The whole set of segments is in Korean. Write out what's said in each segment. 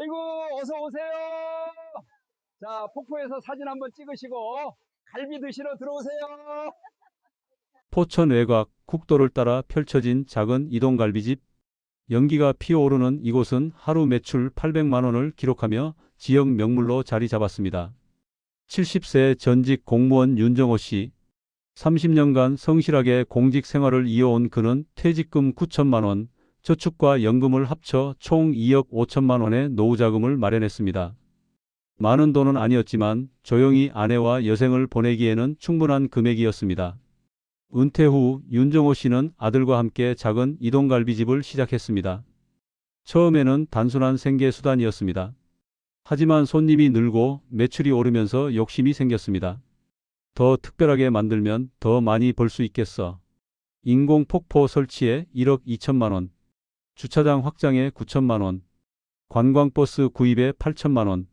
아이고, 어서 오세요. 자, 폭포에서 사진 한번 찍으시고 갈비 드시러 들어오세요. 포천 외곽 국도를 따라 펼쳐진 작은 이동갈비집. 연기가 피어오르는 이곳은 하루 매출 800만 원을 기록하며 지역 명물로 자리 잡았습니다. 70세 전직 공무원 윤정호 씨. 30년간 성실하게 공직 생활을 이어온 그는 퇴직금 9천만 원, 저축과 연금을 합쳐 총 2억 5천만 원의 노후자금을 마련했습니다. 많은 돈은 아니었지만 조용히 아내와 여생을 보내기에는 충분한 금액이었습니다. 은퇴 후 윤정호 씨는 아들과 함께 작은 이동갈비집을 시작했습니다. 처음에는 단순한 생계 수단이었습니다. 하지만 손님이 늘고 매출이 오르면서 욕심이 생겼습니다. 더 특별하게 만들면 더 많이 벌 수 있겠어. 인공 폭포 설치에 1억 2천만 원, 주차장 확장에 9천만 원, 관광버스 구입에 8천만 원,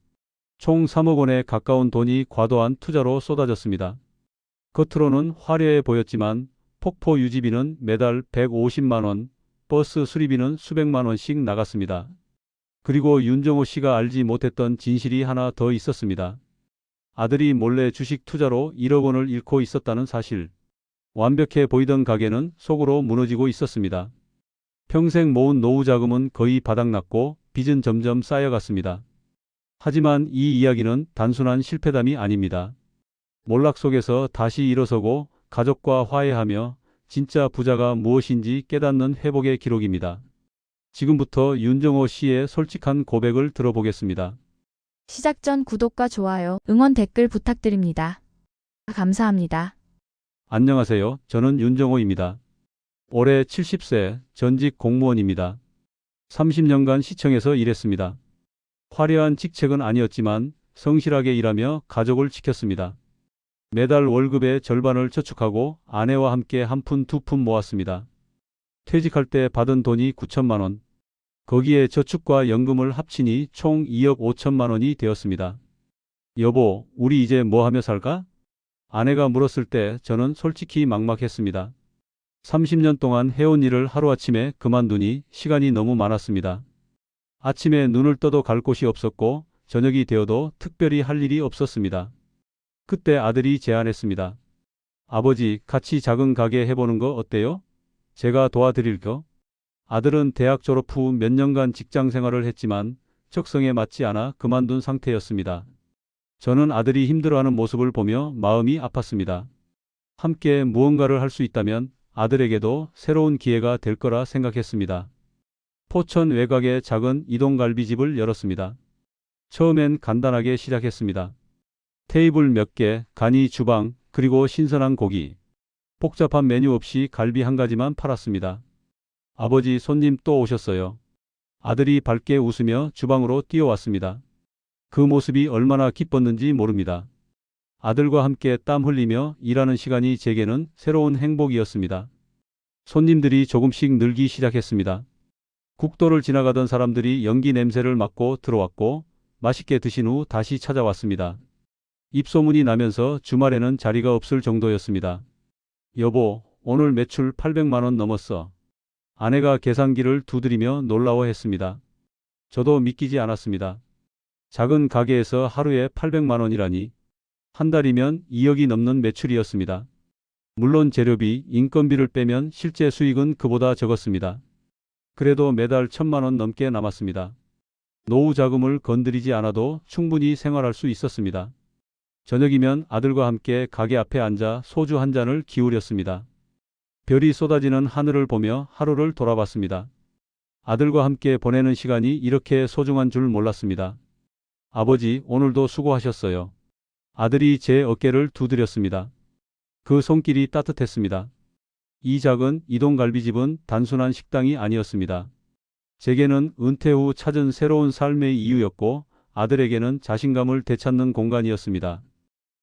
총 3억 원에 가까운 돈이 과도한 투자로 쏟아졌습니다. 겉으로는 화려해 보였지만 폭포 유지비는 매달 150만 원, 버스 수리비는 수백만 원씩 나갔습니다. 그리고 윤정호 씨가 알지 못했던 진실이 하나 더 있었습니다. 아들이 몰래 주식 투자로 1억 원을 잃고 있었다는 사실. 완벽해 보이던 가게는 속으로 무너지고 있었습니다. 평생 모은 노후 자금은 거의 바닥났고 빚은 점점 쌓여갔습니다. 하지만 이 이야기는 단순한 실패담이 아닙니다. 몰락 속에서 다시 일어서고 가족과 화해하며 진짜 부자가 무엇인지 깨닫는 회복의 기록입니다. 지금부터 윤정호 씨의 솔직한 고백을 들어보겠습니다. 시작 전 구독과 좋아요, 응원 댓글 부탁드립니다. 감사합니다. 안녕하세요. 저는 윤정호입니다. 올해 70세 전직 공무원입니다. 30년간 시청에서 일했습니다. 화려한 직책은 아니었지만 성실하게 일하며 가족을 지켰습니다. 매달 월급의 절반을 저축하고 아내와 함께 한 푼 두 푼 모았습니다. 퇴직할 때 받은 돈이 9천만 원. 거기에 저축과 연금을 합치니 총 2억 5천만 원이 되었습니다. 여보, 우리 이제 뭐 하며 살까? 아내가 물었을 때 저는 솔직히 막막했습니다. 30년 동안 해온 일을 하루아침에 그만두니 시간이 너무 많았습니다. 아침에 눈을 떠도 갈 곳이 없었고 저녁이 되어도 특별히 할 일이 없었습니다. 그때 아들이 제안했습니다. 아버지, 같이 작은 가게 해보는 거 어때요? 제가 도와드릴게요. 아들은 대학 졸업 후 몇 년간 직장 생활을 했지만 적성에 맞지 않아 그만둔 상태였습니다. 저는 아들이 힘들어하는 모습을 보며 마음이 아팠습니다. 함께 무언가를 할 수 있다면 아들에게도 새로운 기회가 될 거라 생각했습니다. 포천 외곽의 작은 이동갈비집을 열었습니다. 처음엔 간단하게 시작했습니다. 테이블 몇 개, 간이 주방, 그리고 신선한 고기. 복잡한 메뉴 없이 갈비 한 가지만 팔았습니다. 아버지, 손님 또 오셨어요. 아들이 밝게 웃으며 주방으로 뛰어왔습니다. 그 모습이 얼마나 기뻤는지 모릅니다. 아들과 함께 땀 흘리며 일하는 시간이 제게는 새로운 행복이었습니다. 손님들이 조금씩 늘기 시작했습니다. 국도를 지나가던 사람들이 연기 냄새를 맡고 들어왔고 맛있게 드신 후 다시 찾아왔습니다. 입소문이 나면서 주말에는 자리가 없을 정도였습니다. 여보, 오늘 매출 800만 원 넘었어. 아내가 계산기를 두드리며 놀라워했습니다. 저도 믿기지 않았습니다. 작은 가게에서 하루에 800만 원이라니. 한 달이면 2억이 넘는 매출이었습니다. 물론 재료비, 인건비를 빼면 실제 수익은 그보다 적었습니다. 그래도 매달 1,000만 원 넘게 남았습니다. 노후 자금을 건드리지 않아도 충분히 생활할 수 있었습니다. 저녁이면 아들과 함께 가게 앞에 앉아 소주 한 잔을 기울였습니다. 별이 쏟아지는 하늘을 보며 하루를 돌아봤습니다. 아들과 함께 보내는 시간이 이렇게 소중한 줄 몰랐습니다. 아버지, 오늘도 수고하셨어요. 아들이 제 어깨를 두드렸습니다. 그 손길이 따뜻했습니다. 이 작은 이동갈비집은 단순한 식당이 아니었습니다. 제게는 은퇴 후 찾은 새로운 삶의 이유였고 아들에게는 자신감을 되찾는 공간이었습니다.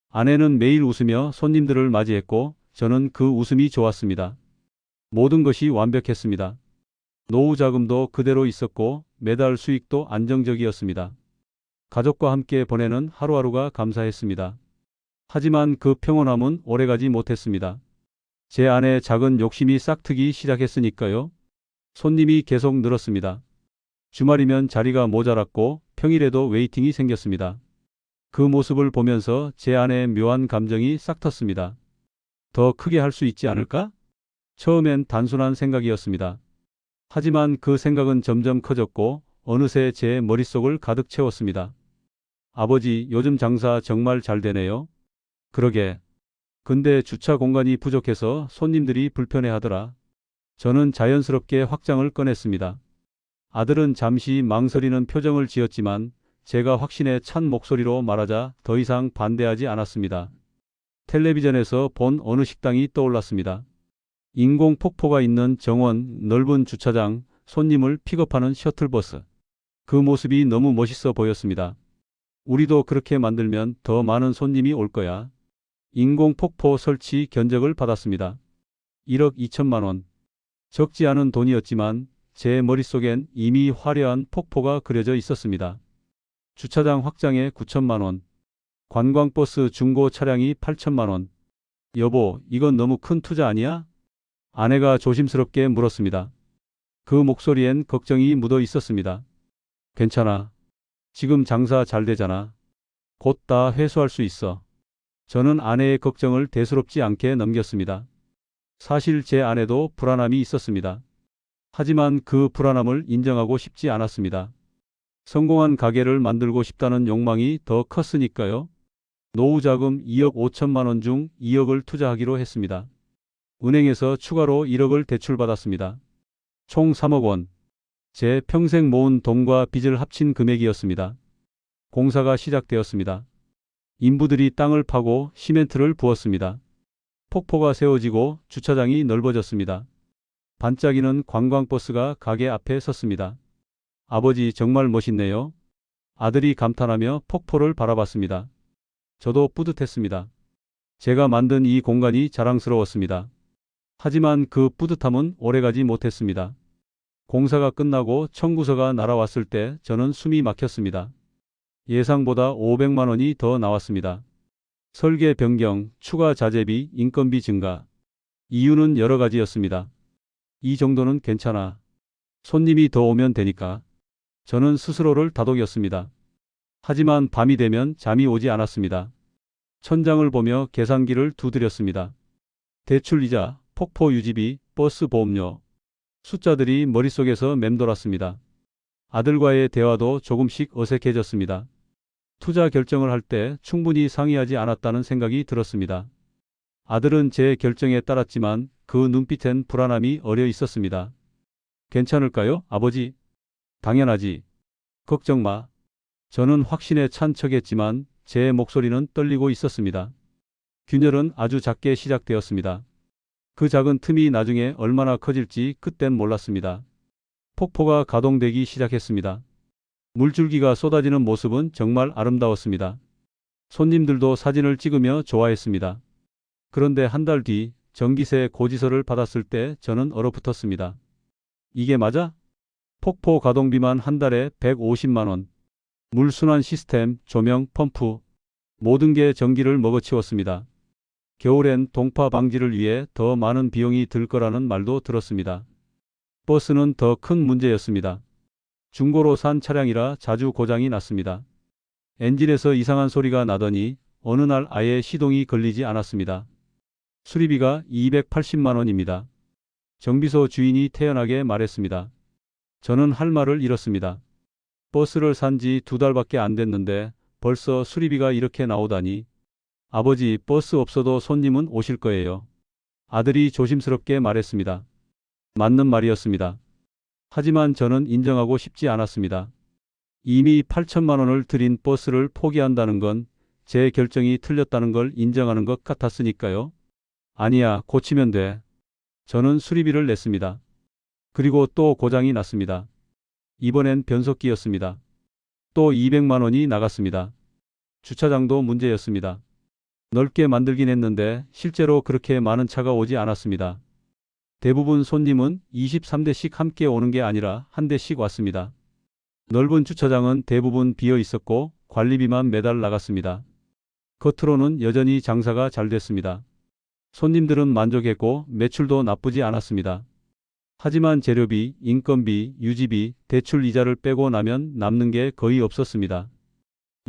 아내는 매일 웃으며 손님들을 맞이했고 저는 그 웃음이 좋았습니다. 모든 것이 완벽했습니다. 노후 자금도 그대로 있었고 매달 수익도 안정적이었습니다. 가족과 함께 보내는 하루하루가 감사했습니다. 하지만 그 평온함은 오래가지 못했습니다. 제 안에 작은 욕심이 싹트기 시작했으니까요. 손님이 계속 늘었습니다. 주말이면 자리가 모자랐고 평일에도 웨이팅이 생겼습니다. 그 모습을 보면서 제 안에 묘한 감정이 싹 텄습니다. 더 크게 할 수 있지 않을까? 처음엔 단순한 생각이었습니다. 하지만 그 생각은 점점 커졌고 어느새 제 머릿속을 가득 채웠습니다. 아버지, 요즘 장사 정말 잘 되네요. 그러게. 근데 주차 공간이 부족해서 손님들이 불편해하더라. 저는 자연스럽게 확장을 꺼냈습니다. 아들은 잠시 망설이는 표정을 지었지만 제가 확신에 찬 목소리로 말하자 더 이상 반대하지 않았습니다. 텔레비전에서 본 어느 식당이 떠올랐습니다. 인공 폭포가 있는 정원, 넓은 주차장, 손님을 픽업하는 셔틀버스. 그 모습이 너무 멋있어 보였습니다. 우리도 그렇게 만들면 더 많은 손님이 올 거야. 인공 폭포 설치 견적을 받았습니다. 1억 2천만 원. 적지 않은 돈이었지만 제 머릿속엔 이미 화려한 폭포가 그려져 있었습니다. 주차장 확장에 9천만 원. 관광버스 중고 차량이 8천만 원. 여보, 이건 너무 큰 투자 아니야? 아내가 조심스럽게 물었습니다. 그 목소리엔 걱정이 묻어 있었습니다. 괜찮아. 지금 장사 잘 되잖아. 곧 다 회수할 수 있어. 저는 아내의 걱정을 대수롭지 않게 넘겼습니다. 사실 제 아내도 불안함이 있었습니다. 하지만 그 불안함을 인정하고 싶지 않았습니다. 성공한 가게를 만들고 싶다는 욕망이 더 컸으니까요. 노후 자금 2억 5천만 원 중 2억을 투자하기로 했습니다. 은행에서 추가로 1억을 대출받았습니다. 총 3억 원. 제 평생 모은 돈과 빚을 합친 금액이었습니다. 공사가 시작되었습니다. 인부들이 땅을 파고 시멘트를 부었습니다. 폭포가 세워지고 주차장이 넓어졌습니다. 반짝이는 관광버스가 가게 앞에 섰습니다. 아버지, 정말 멋있네요. 아들이 감탄하며 폭포를 바라봤습니다. 저도 뿌듯했습니다. 제가 만든 이 공간이 자랑스러웠습니다. 하지만 그 뿌듯함은 오래가지 못했습니다. 공사가 끝나고 청구서가 날아왔을 때 저는 숨이 막혔습니다. 예상보다 500만 원이 더 나왔습니다. 설계 변경, 추가 자재비, 인건비 증가. 이유는 여러 가지였습니다. 이 정도는 괜찮아. 손님이 더 오면 되니까. 저는 스스로를 다독였습니다. 하지만 밤이 되면 잠이 오지 않았습니다. 천장을 보며 계산기를 두드렸습니다. 대출이자, 폭포 유지비, 버스 보험료. 숫자들이 머릿속에서 맴돌았습니다. 아들과의 대화도 조금씩 어색해졌습니다. 투자 결정을 할 때 충분히 상의하지 않았다는 생각이 들었습니다. 아들은 제 결정에 따랐지만 그 눈빛엔 불안함이 어려 있었습니다. 괜찮을까요, 아버지? 당연하지. 걱정 마. 저는 확신에 찬 척했지만 제 목소리는 떨리고 있었습니다. 균열은 아주 작게 시작되었습니다. 그 작은 틈이 나중에 얼마나 커질지 그땐 몰랐습니다. 폭포가 가동되기 시작했습니다. 물줄기가 쏟아지는 모습은 정말 아름다웠습니다. 손님들도 사진을 찍으며 좋아했습니다. 그런데 한 달 뒤 전기세 고지서를 받았을 때 저는 얼어붙었습니다. 이게 맞아? 폭포 가동비만 한 달에 150만 원. 물순환 시스템, 조명, 펌프. 모든 게 전기를 먹어치웠습니다. 겨울엔 동파 방지를 위해 더 많은 비용이 들 거라는 말도 들었습니다. 버스는 더 큰 문제였습니다. 중고로 산 차량이라 자주 고장이 났습니다. 엔진에서 이상한 소리가 나더니 어느 날 아예 시동이 걸리지 않았습니다. 수리비가 280만 원입니다. 정비소 주인이 태연하게 말했습니다. 저는 할 말을 잃었습니다. 버스를 산 지 2달밖에 안 됐는데 벌써 수리비가 이렇게 나오다니. 아버지, 버스 없어도 손님은 오실 거예요. 아들이 조심스럽게 말했습니다. 맞는 말이었습니다. 하지만 저는 인정하고 싶지 않았습니다. 이미 8천만 원을 들인 버스를 포기한다는 건 제 결정이 틀렸다는 걸 인정하는 것 같았으니까요. 아니야, 고치면 돼. 저는 수리비를 냈습니다. 그리고 또 고장이 났습니다. 이번엔 변속기였습니다. 또 200만 원이 나갔습니다. 주차장도 문제였습니다. 넓게 만들긴 했는데 실제로 그렇게 많은 차가 오지 않았습니다. 대부분 손님은 23대씩 함께 오는 게 아니라 한 대씩 왔습니다. 넓은 주차장은 대부분 비어 있었고 관리비만 매달 나갔습니다. 겉으로는 여전히 장사가 잘 됐습니다. 손님들은 만족했고 매출도 나쁘지 않았습니다. 하지만 재료비, 인건비, 유지비, 대출 이자를 빼고 나면 남는 게 거의 없었습니다.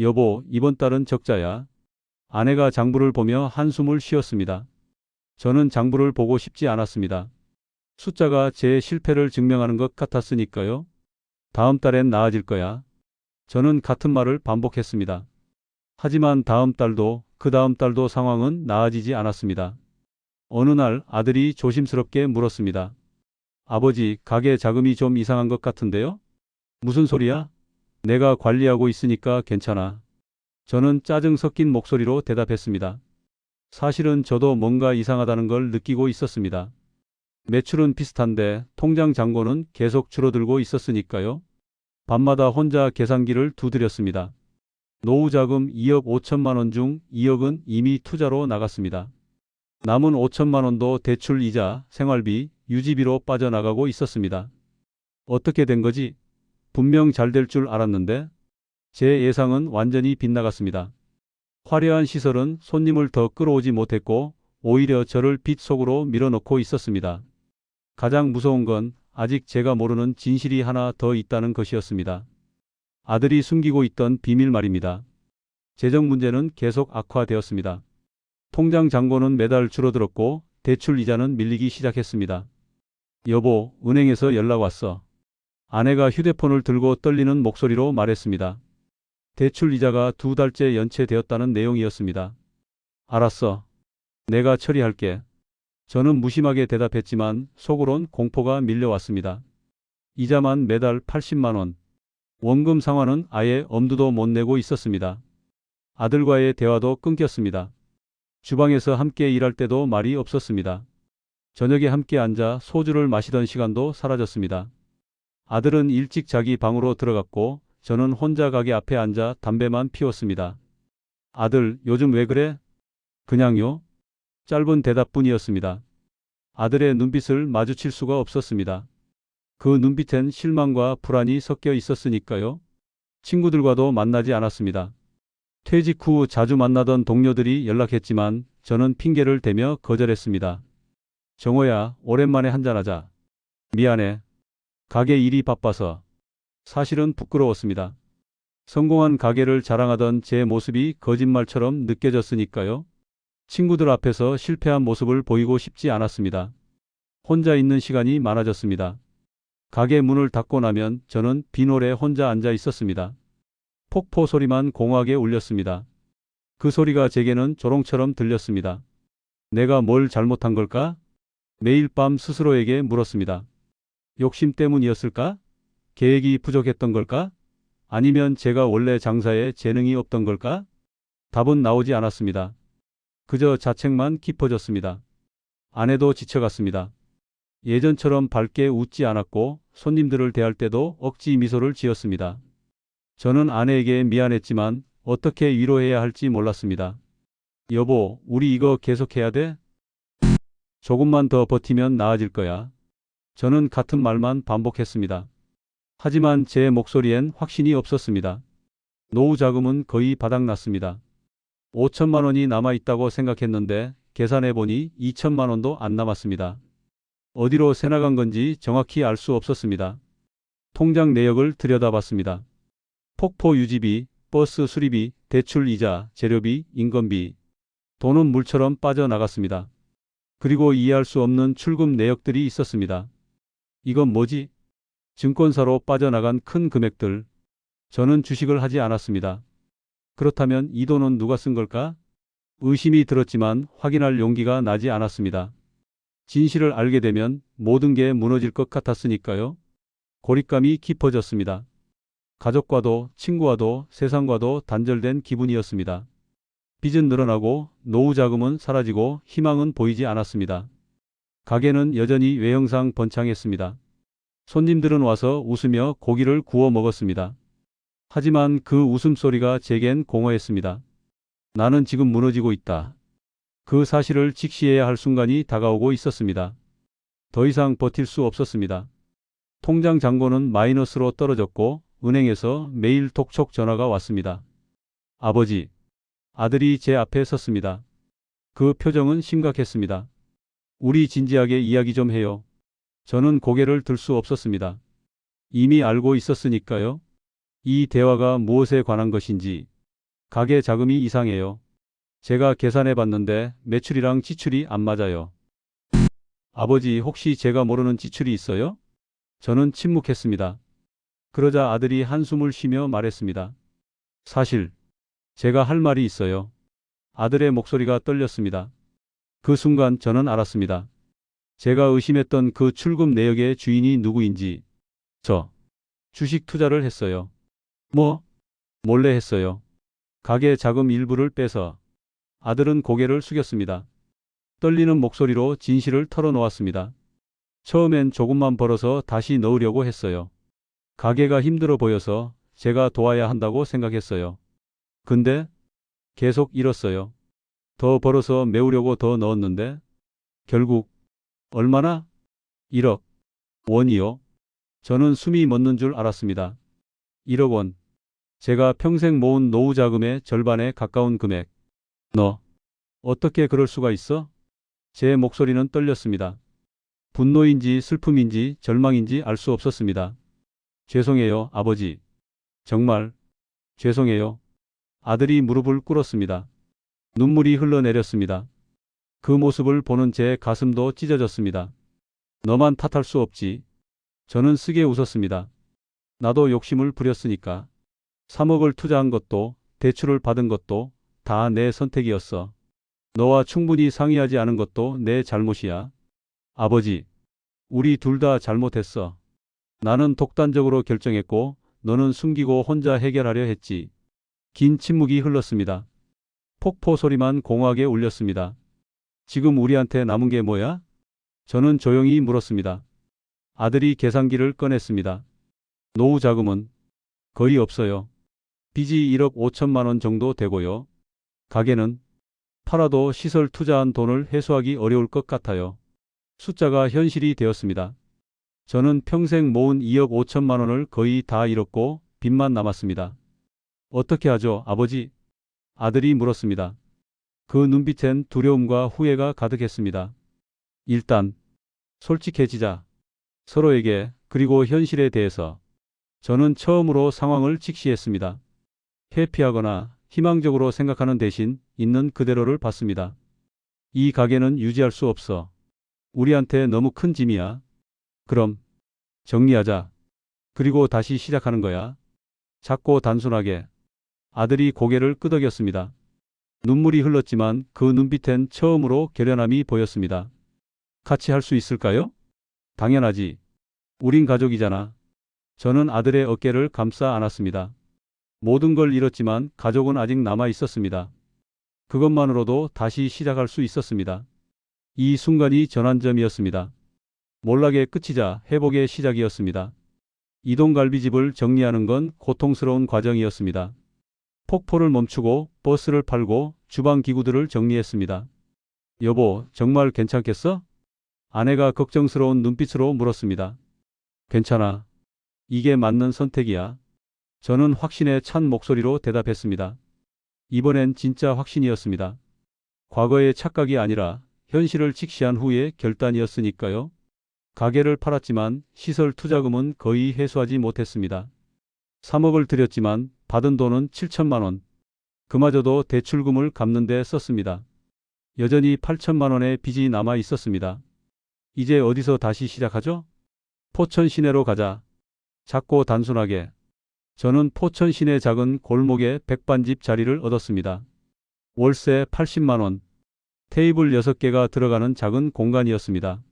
여보, 이번 달은 적자야. 아내가 장부를 보며 한숨을 쉬었습니다. 저는 장부를 보고 싶지 않았습니다. 숫자가 제 실패를 증명하는 것 같았으니까요. 다음 달엔 나아질 거야. 저는 같은 말을 반복했습니다. 하지만 다음 달도 그 다음 달도 상황은 나아지지 않았습니다. 어느 날 아들이 조심스럽게 물었습니다. 아버지, 가게 자금이 좀 이상한 것 같은데요? 무슨 소리야? 내가 관리하고 있으니까 괜찮아. 저는 짜증 섞인 목소리로 대답했습니다. 사실은 저도 뭔가 이상하다는 걸 느끼고 있었습니다. 매출은 비슷한데 통장 잔고는 계속 줄어들고 있었으니까요. 밤마다 혼자 계산기를 두드렸습니다. 노후 자금 2억 5천만 원 중 2억은 이미 투자로 나갔습니다. 남은 5천만 원도 대출 이자, 생활비, 유지비로 빠져나가고 있었습니다. 어떻게 된 거지? 분명 잘 될 줄 알았는데 제 예상은 완전히 빗나갔습니다. 화려한 시설은 손님을 더 끌어오지 못했고 오히려 저를 빚 속으로 밀어넣고 있었습니다. 가장 무서운 건 아직 제가 모르는 진실이 하나 더 있다는 것이었습니다. 아들이 숨기고 있던 비밀 말입니다. 재정 문제는 계속 악화되었습니다. 통장 잔고는 매달 줄어들었고 대출 이자는 밀리기 시작했습니다. 여보, 은행에서 연락 왔어. 아내가 휴대폰을 들고 떨리는 목소리로 말했습니다. 대출 이자가 2달째 연체되었다는 내용이었습니다. 알았어. 내가 처리할게. 저는 무심하게 대답했지만 속으론 공포가 밀려왔습니다. 이자만 매달 80만 원. 원금 상환은 아예 엄두도 못 내고 있었습니다. 아들과의 대화도 끊겼습니다. 주방에서 함께 일할 때도 말이 없었습니다. 저녁에 함께 앉아 소주를 마시던 시간도 사라졌습니다. 아들은 일찍 자기 방으로 들어갔고 저는 혼자 가게 앞에 앉아 담배만 피웠습니다. 아들, 요즘 왜 그래? 그냥요. 짧은 대답뿐이었습니다. 아들의 눈빛을 마주칠 수가 없었습니다. 그 눈빛엔 실망과 불안이 섞여 있었으니까요. 친구들과도 만나지 않았습니다. 퇴직 후 자주 만나던 동료들이 연락했지만 저는 핑계를 대며 거절했습니다. 정호야, 오랜만에 한잔하자. 미안해. 가게 일이 바빠서. 사실은 부끄러웠습니다. 성공한 가게를 자랑하던 제 모습이 거짓말처럼 느껴졌으니까요. 친구들 앞에서 실패한 모습을 보이고 싶지 않았습니다. 혼자 있는 시간이 많아졌습니다. 가게 문을 닫고 나면 저는 빈홀에 혼자 앉아 있었습니다. 폭포 소리만 공허하게 울렸습니다. 그 소리가 제게는 조롱처럼 들렸습니다. 내가 뭘 잘못한 걸까? 매일 밤 스스로에게 물었습니다. 욕심 때문이었을까? 계획이 부족했던 걸까? 아니면 제가 원래 장사에 재능이 없던 걸까? 답은 나오지 않았습니다. 그저 자책만 깊어졌습니다. 아내도 지쳐갔습니다. 예전처럼 밝게 웃지 않았고 손님들을 대할 때도 억지 미소를 지었습니다. 저는 아내에게 미안했지만 어떻게 위로해야 할지 몰랐습니다. 여보, 우리 이거 계속해야 돼? 조금만 더 버티면 나아질 거야. 저는 같은 말만 반복했습니다. 하지만 제 목소리엔 확신이 없었습니다. 노후 자금은 거의 바닥났습니다. 5천만 원이 남아있다고 생각했는데 계산해보니 2천만 원도 안 남았습니다. 어디로 새나간 건지 정확히 알 수 없었습니다. 통장 내역을 들여다봤습니다. 폭포 유지비, 버스 수리비, 대출 이자, 재료비, 인건비. 돈은 물처럼 빠져나갔습니다. 그리고 이해할 수 없는 출금 내역들이 있었습니다. 이건 뭐지? 증권사로 빠져나간 큰 금액들. 저는 주식을 하지 않았습니다. 그렇다면 이 돈은 누가 쓴 걸까? 의심이 들었지만 확인할 용기가 나지 않았습니다. 진실을 알게 되면 모든 게 무너질 것 같았으니까요. 고립감이 깊어졌습니다. 가족과도 친구와도 세상과도 단절된 기분이었습니다. 빚은 늘어나고 노후 자금은 사라지고 희망은 보이지 않았습니다. 가게는 여전히 외형상 번창했습니다. 손님들은 와서 웃으며 고기를 구워 먹었습니다. 하지만 그 웃음소리가 제겐 공허했습니다. 나는 지금 무너지고 있다. 그 사실을 직시해야 할 순간이 다가오고 있었습니다. 더 이상 버틸 수 없었습니다. 통장 잔고는 마이너스로 떨어졌고 은행에서 매일 독촉 전화가 왔습니다. 아버지. 아들이 제 앞에 섰습니다. 그 표정은 심각했습니다. 우리 진지하게 이야기 좀 해요. 저는 고개를 들 수 없었습니다. 이미 알고 있었으니까요. 이 대화가 무엇에 관한 것인지. 가게 자금이 이상해요. 제가 계산해 봤는데 매출이랑 지출이 안 맞아요. 아버지, 혹시 제가 모르는 지출이 있어요? 저는 침묵했습니다. 그러자 아들이 한숨을 쉬며 말했습니다. 사실 제가 할 말이 있어요. 아들의 목소리가 떨렸습니다. 그 순간 저는 알았습니다. 제가 의심했던 그 출금 내역의 주인이 누구인지. 저 주식 투자를 했어요. 뭐? 몰래 했어요. 가게 자금 일부를 빼서. 아들은 고개를 숙였습니다. 떨리는 목소리로 진실을 털어놓았습니다. 처음엔 조금만 벌어서 다시 넣으려고 했어요. 가게가 힘들어 보여서 제가 도와야 한다고 생각했어요. 근데 계속 잃었어요. 더 벌어서 메우려고 더 넣었는데 결국 얼마나? 1억 원이요. 저는 숨이 멎는 줄 알았습니다. 1억 원. 제가 평생 모은 노후 자금의 절반에 가까운 금액. 너 어떻게 그럴 수가 있어? 제 목소리는 떨렸습니다. 분노인지 슬픔인지 절망인지 알 수 없었습니다. 죄송해요, 아버지. 정말 죄송해요. 아들이 무릎을 꿇었습니다. 눈물이 흘러내렸습니다. 그 모습을 보는 제 가슴도 찢어졌습니다. 너만 탓할 수 없지. 저는 쓰게 웃었습니다. 나도 욕심을 부렸으니까. 3억을 투자한 것도 대출을 받은 것도 다 내 선택이었어. 너와 충분히 상의하지 않은 것도 내 잘못이야. 아버지, 우리 둘 다 잘못했어. 나는 독단적으로 결정했고 너는 숨기고 혼자 해결하려 했지. 긴 침묵이 흘렀습니다. 폭포 소리만 공허하게 울렸습니다. 지금 우리한테 남은 게 뭐야? 저는 조용히 물었습니다. 아들이 계산기를 꺼냈습니다. 노후 자금은 거의 없어요. 빚이 1억 5천만 원 정도 되고요. 가게는 팔아도 시설 투자한 돈을 회수하기 어려울 것 같아요. 숫자가 현실이 되었습니다. 저는 평생 모은 2억 5천만 원을 거의 다 잃었고 빚만 남았습니다. 어떻게 하죠, 아버지? 아들이 물었습니다. 그 눈빛엔 두려움과 후회가 가득했습니다. 일단 솔직해지자. 서로에게, 그리고 현실에 대해서. 저는 처음으로 상황을 직시했습니다. 회피하거나 희망적으로 생각하는 대신 있는 그대로를 봤습니다. 이 가게는 유지할 수 없어. 우리한테 너무 큰 짐이야. 그럼 정리하자. 그리고 다시 시작하는 거야. 작고 단순하게. 아들이 고개를 끄덕였습니다. 눈물이 흘렀지만 그 눈빛엔 처음으로 결연함이 보였습니다. 같이 할 수 있을까요? 당연하지. 우린 가족이잖아. 저는 아들의 어깨를 감싸 안았습니다. 모든 걸 잃었지만 가족은 아직 남아 있었습니다. 그것만으로도 다시 시작할 수 있었습니다. 이 순간이 전환점이었습니다. 몰락의 끝이자 회복의 시작이었습니다. 이동갈비집을 정리하는 건 고통스러운 과정이었습니다. 폭포를 멈추고 버스를 팔고 주방 기구들을 정리했습니다. 여보, 정말 괜찮겠어? 아내가 걱정스러운 눈빛으로 물었습니다. 괜찮아. 이게 맞는 선택이야. 저는 확신에 찬 목소리로 대답했습니다. 이번엔 진짜 확신이었습니다. 과거의 착각이 아니라 현실을 직시한 후의 결단이었으니까요. 가게를 팔았지만 시설 투자금은 거의 회수하지 못했습니다. 3억을 들였지만 받은 돈은 7천만 원. 그마저도 대출금을 갚는 데 썼습니다. 여전히 8천만 원의 빚이 남아 있었습니다. 이제 어디서 다시 시작하죠? 포천 시내로 가자. 작고 단순하게. 저는 포천 시내 작은 골목에 백반집 자리를 얻었습니다. 월세 80만 원. 테이블 6개가 들어가는 작은 공간이었습니다.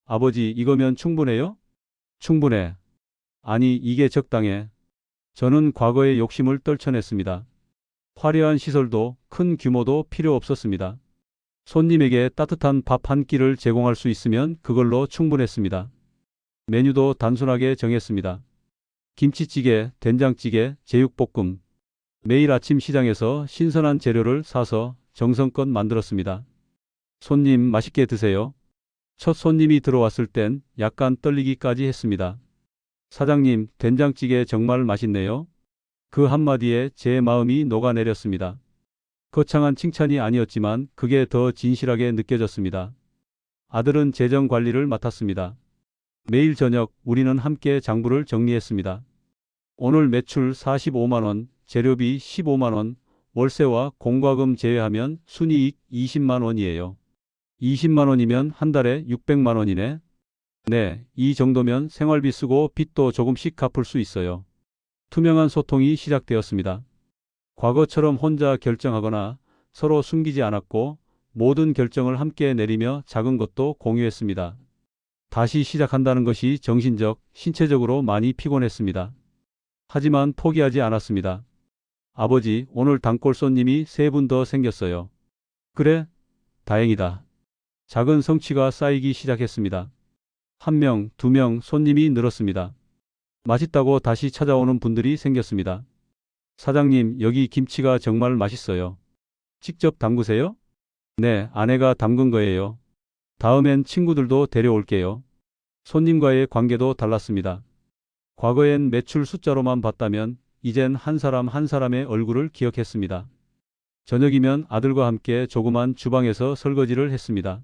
아버지, 이거면 충분해요? 충분해. 아니, 이게 적당해. 저는 과거의 욕심을 떨쳐냈습니다. 화려한 시설도 큰 규모도 필요 없었습니다. 손님에게 따뜻한 밥 한 끼를 제공할 수 있으면 그걸로 충분했습니다. 메뉴도 단순하게 정했습니다. 김치찌개, 된장찌개, 제육볶음. 매일 아침 시장에서 신선한 재료를 사서 정성껏 만들었습니다. 손님 맛있게 드세요. 첫 손님이 들어왔을 땐 약간 떨리기까지 했습니다. 사장님, 된장찌개 정말 맛있네요. 그 한마디에 제 마음이 녹아내렸습니다. 거창한 칭찬이 아니었지만 그게 더 진실하게 느껴졌습니다. 아들은 재정 관리를 맡았습니다. 매일 저녁 우리는 함께 장부를 정리했습니다. 오늘 매출 45만 원, 재료비 15만 원, 월세와 공과금 제외하면 순이익 20만 원이에요. 20만 원이면 한 달에 600만 원이네. 네, 이 정도면 생활비 쓰고 빚도 조금씩 갚을 수 있어요. 투명한 소통이 시작되었습니다. 과거처럼 혼자 결정하거나 서로 숨기지 않았고 모든 결정을 함께 내리며 작은 것도 공유했습니다. 다시 시작한다는 것이 정신적, 신체적으로 많이 피곤했습니다. 하지만 포기하지 않았습니다. 아버지, 오늘 단골 손님이 3분 더 생겼어요. 그래? 다행이다. 작은 성취가 쌓이기 시작했습니다. 1명, 2명 손님이 늘었습니다. 맛있다고 다시 찾아오는 분들이 생겼습니다. 사장님, 여기 김치가 정말 맛있어요. 직접 담그세요? 네, 아내가 담근 거예요. 다음엔 친구들도 데려올게요. 손님과의 관계도 달랐습니다. 과거엔 매출 숫자로만 봤다면 이젠 한 사람 한 사람의 얼굴을 기억했습니다. 저녁이면 아들과 함께 조그만 주방에서 설거지를 했습니다.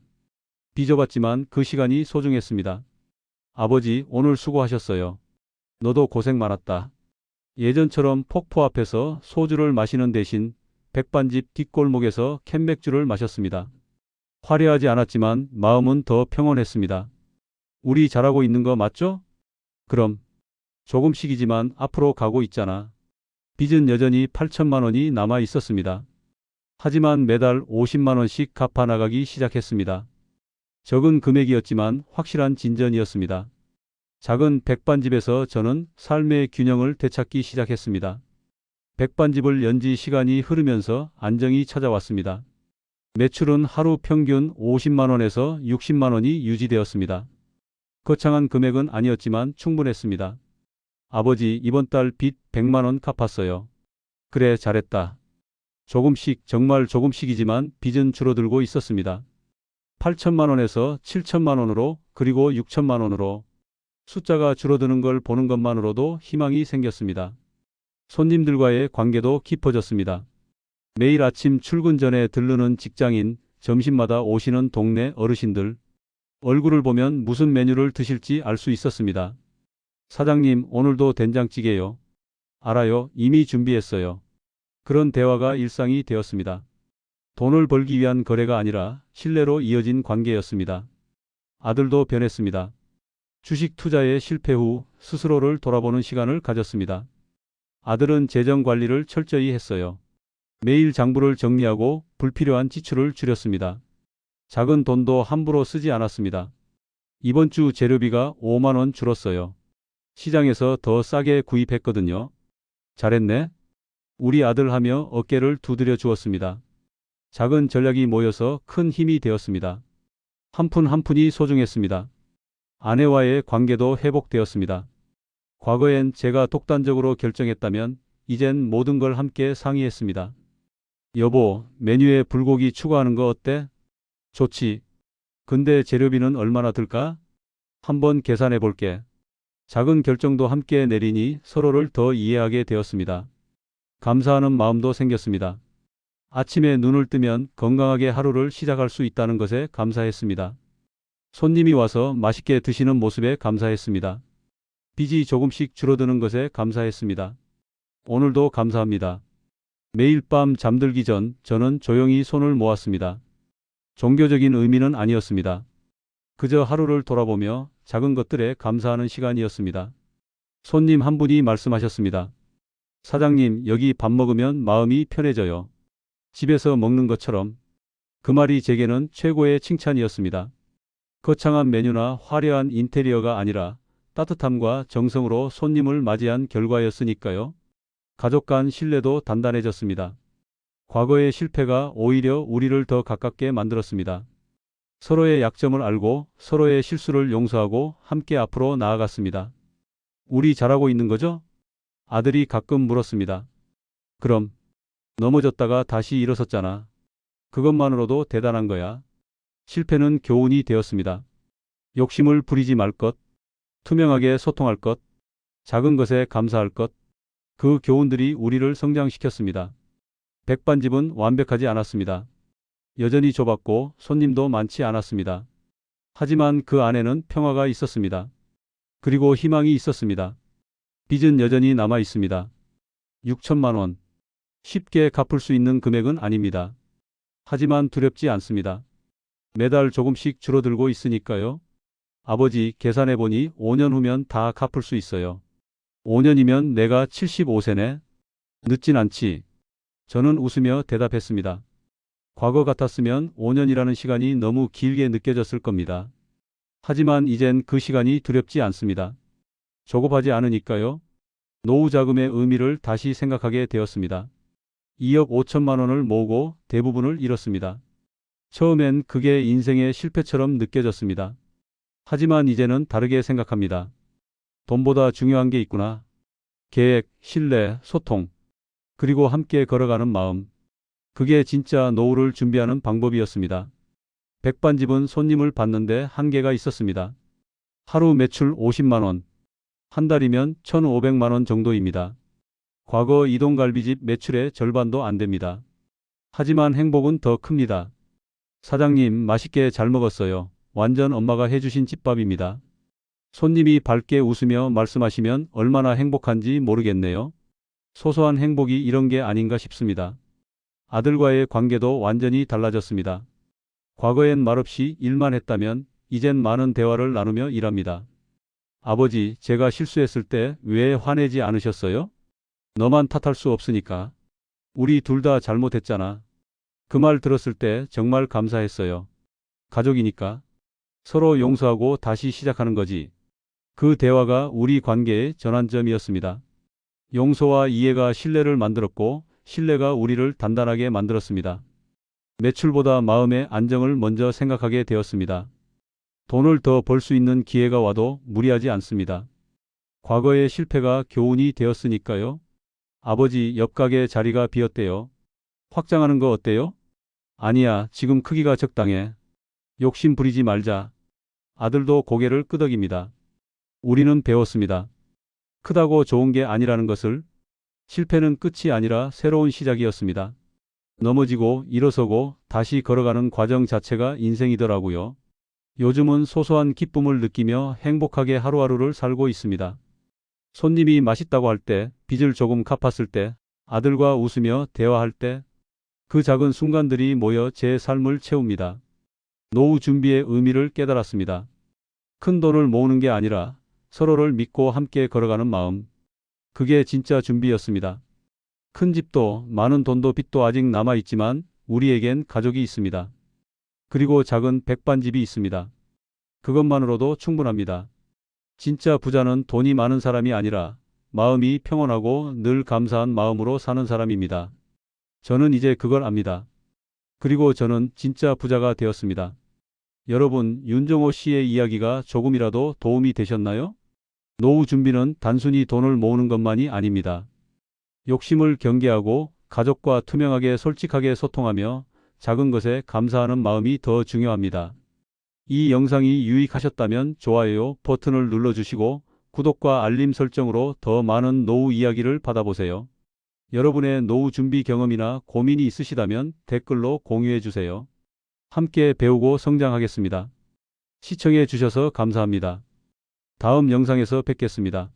빚어봤지만 그 시간이 소중했습니다. 아버지, 오늘 수고하셨어요. 너도 고생 많았다. 예전처럼 폭포 앞에서 소주를 마시는 대신 백반집 뒷골목에서 캔맥주를 마셨습니다. 화려하지 않았지만 마음은 더 평온했습니다. 우리 잘하고 있는 거 맞죠? 그럼. 조금씩이지만 앞으로 가고 있잖아. 빚은 여전히 8천만 원이 남아 있었습니다. 하지만 매달 50만 원씩 갚아 나가기 시작했습니다. 적은 금액이었지만 확실한 진전이었습니다. 작은 백반집에서 저는 삶의 균형을 되찾기 시작했습니다. 백반집을 연지 시간이 흐르면서 안정이 찾아왔습니다. 매출은 하루 평균 50만 원에서 60만 원이 유지되었습니다. 거창한 금액은 아니었지만 충분했습니다. 아버지, 이번 달 빚 100만 원 갚았어요. 그래, 잘했다. 조금씩, 정말 조금씩이지만 빚은 줄어들고 있었습니다. 8천만 원에서 7천만 원으로, 그리고 6천만 원으로. 숫자가 줄어드는 걸 보는 것만으로도 희망이 생겼습니다. 손님들과의 관계도 깊어졌습니다. 매일 아침 출근 전에 들르는 직장인, 점심마다 오시는 동네 어르신들. 얼굴을 보면 무슨 메뉴를 드실지 알 수 있었습니다. 사장님, 오늘도 된장찌개요. 알아요. 이미 준비했어요. 그런 대화가 일상이 되었습니다. 돈을 벌기 위한 거래가 아니라 신뢰로 이어진 관계였습니다. 아들도 변했습니다. 주식 투자에 실패 후 스스로를 돌아보는 시간을 가졌습니다. 아들은 재정 관리를 철저히 했어요. 매일 장부를 정리하고 불필요한 지출을 줄였습니다. 작은 돈도 함부로 쓰지 않았습니다. 이번 주 재료비가 5만 원 줄었어요. 시장에서 더 싸게 구입했거든요. 잘했네. 우리 아들 하며 어깨를 두드려 주었습니다. 작은 전략이 모여서 큰 힘이 되었습니다. 한 푼 한 푼이 소중했습니다. 아내와의 관계도 회복되었습니다. 과거엔 제가 독단적으로 결정했다면 이젠 모든 걸 함께 상의했습니다. 여보, 메뉴에 불고기 추가하는 거 어때? 좋지. 근데 재료비는 얼마나 들까? 한번 계산해 볼게. 작은 결정도 함께 내리니 서로를 더 이해하게 되었습니다. 감사하는 마음도 생겼습니다. 아침에 눈을 뜨면 건강하게 하루를 시작할 수 있다는 것에 감사했습니다. 손님이 와서 맛있게 드시는 모습에 감사했습니다. 빚이 조금씩 줄어드는 것에 감사했습니다. 오늘도 감사합니다. 매일 밤 잠들기 전 저는 조용히 손을 모았습니다. 종교적인 의미는 아니었습니다. 그저 하루를 돌아보며 작은 것들에 감사하는 시간이었습니다. 손님 한 분이 말씀하셨습니다. 사장님, 여기 밥 먹으면 마음이 편해져요. 집에서 먹는 것처럼. 그 말이 제게는 최고의 칭찬이었습니다. 거창한 메뉴나 화려한 인테리어가 아니라 따뜻함과 정성으로 손님을 맞이한 결과였으니까요. 가족 간 신뢰도 단단해졌습니다. 과거의 실패가 오히려 우리를 더 가깝게 만들었습니다. 서로의 약점을 알고 서로의 실수를 용서하고 함께 앞으로 나아갔습니다. 우리 잘하고 있는 거죠? 아들이 가끔 물었습니다. 그럼, 넘어졌다가 다시 일어섰잖아. 그것만으로도 대단한 거야. 실패는 교훈이 되었습니다. 욕심을 부리지 말 것, 투명하게 소통할 것, 작은 것에 감사할 것. 그 교훈들이 우리를 성장시켰습니다. 백반집은 완벽하지 않았습니다. 여전히 좁았고 손님도 많지 않았습니다. 하지만 그 안에는 평화가 있었습니다. 그리고 희망이 있었습니다. 빚은 여전히 남아 있습니다. 6천만 원. 쉽게 갚을 수 있는 금액은 아닙니다. 하지만 두렵지 않습니다. 매달 조금씩 줄어들고 있으니까요. 아버지, 계산해 보니 5년 후면 다 갚을 수 있어요. 5년이면 내가 75세네. 늦진 않지. 저는 웃으며 대답했습니다. 과거 같았으면 5년이라는 시간이 너무 길게 느껴졌을 겁니다. 하지만 이젠 그 시간이 두렵지 않습니다. 조급하지 않으니까요. 노후 자금의 의미를 다시 생각하게 되었습니다. 2억 5천만 원을 모으고 대부분을 잃었습니다. 처음엔 그게 인생의 실패처럼 느껴졌습니다. 하지만 이제는 다르게 생각합니다. 돈보다 중요한 게 있구나. 계획, 신뢰, 소통, 그리고 함께 걸어가는 마음. 그게 진짜 노후를 준비하는 방법이었습니다. 백반집은 손님을 받는데 한계가 있었습니다. 하루 매출 50만 원, 한 달이면 1,500만 원 정도입니다. 과거 이동갈비집 매출의 절반도 안 됩니다. 하지만 행복은 더 큽니다. 사장님, 맛있게 잘 먹었어요. 완전 엄마가 해주신 집밥입니다. 손님이 밝게 웃으며 말씀하시면 얼마나 행복한지 모르겠네요. 소소한 행복이 이런 게 아닌가 싶습니다. 아들과의 관계도 완전히 달라졌습니다. 과거엔 말없이 일만 했다면 이젠 많은 대화를 나누며 일합니다. 아버지, 제가 실수했을 때 왜 화내지 않으셨어요? 너만 탓할 수 없으니까. 우리 둘 다 잘못했잖아. 그 말 들었을 때 정말 감사했어요. 가족이니까. 서로 용서하고 다시 시작하는 거지. 그 대화가 우리 관계의 전환점이었습니다. 용서와 이해가 신뢰를 만들었고, 신뢰가 우리를 단단하게 만들었습니다. 매출보다 마음의 안정을 먼저 생각하게 되었습니다. 돈을 더 벌 수 있는 기회가 와도 무리하지 않습니다. 과거의 실패가 교훈이 되었으니까요. 아버지, 옆 가게 자리가 비었대요. 확장하는 거 어때요? 아니야, 지금 크기가 적당해. 욕심 부리지 말자. 아들도 고개를 끄덕입니다. 우리는 배웠습니다. 크다고 좋은 게 아니라는 것을. 실패는 끝이 아니라 새로운 시작이었습니다. 넘어지고 일어서고 다시 걸어가는 과정 자체가 인생이더라고요. 요즘은 소소한 기쁨을 느끼며 행복하게 하루하루를 살고 있습니다. 손님이 맛있다고 할 때, 빚을 조금 갚았을 때, 아들과 웃으며 대화할 때, 그 작은 순간들이 모여 제 삶을 채웁니다. 노후 준비의 의미를 깨달았습니다. 큰 돈을 모으는 게 아니라 서로를 믿고 함께 걸어가는 마음. 그게 진짜 준비였습니다. 큰 집도 많은 돈도 빚도 아직 남아있지만 우리에겐 가족이 있습니다. 그리고 작은 백반집이 있습니다. 그것만으로도 충분합니다. 진짜 부자는 돈이 많은 사람이 아니라 마음이 평온하고 늘 감사한 마음으로 사는 사람입니다. 저는 이제 그걸 압니다. 그리고 저는 진짜 부자가 되었습니다. 여러분, 윤정호 씨의 이야기가 조금이라도 도움이 되셨나요? 노후 준비는 단순히 돈을 모으는 것만이 아닙니다. 욕심을 경계하고 가족과 투명하게 솔직하게 소통하며 작은 것에 감사하는 마음이 더 중요합니다. 이 영상이 유익하셨다면 좋아요 버튼을 눌러주시고 구독과 알림 설정으로 더 많은 노후 이야기를 받아보세요. 여러분의 노후 준비 경험이나 고민이 있으시다면 댓글로 공유해 주세요. 함께 배우고 성장하겠습니다. 시청해 주셔서 감사합니다. 다음 영상에서 뵙겠습니다.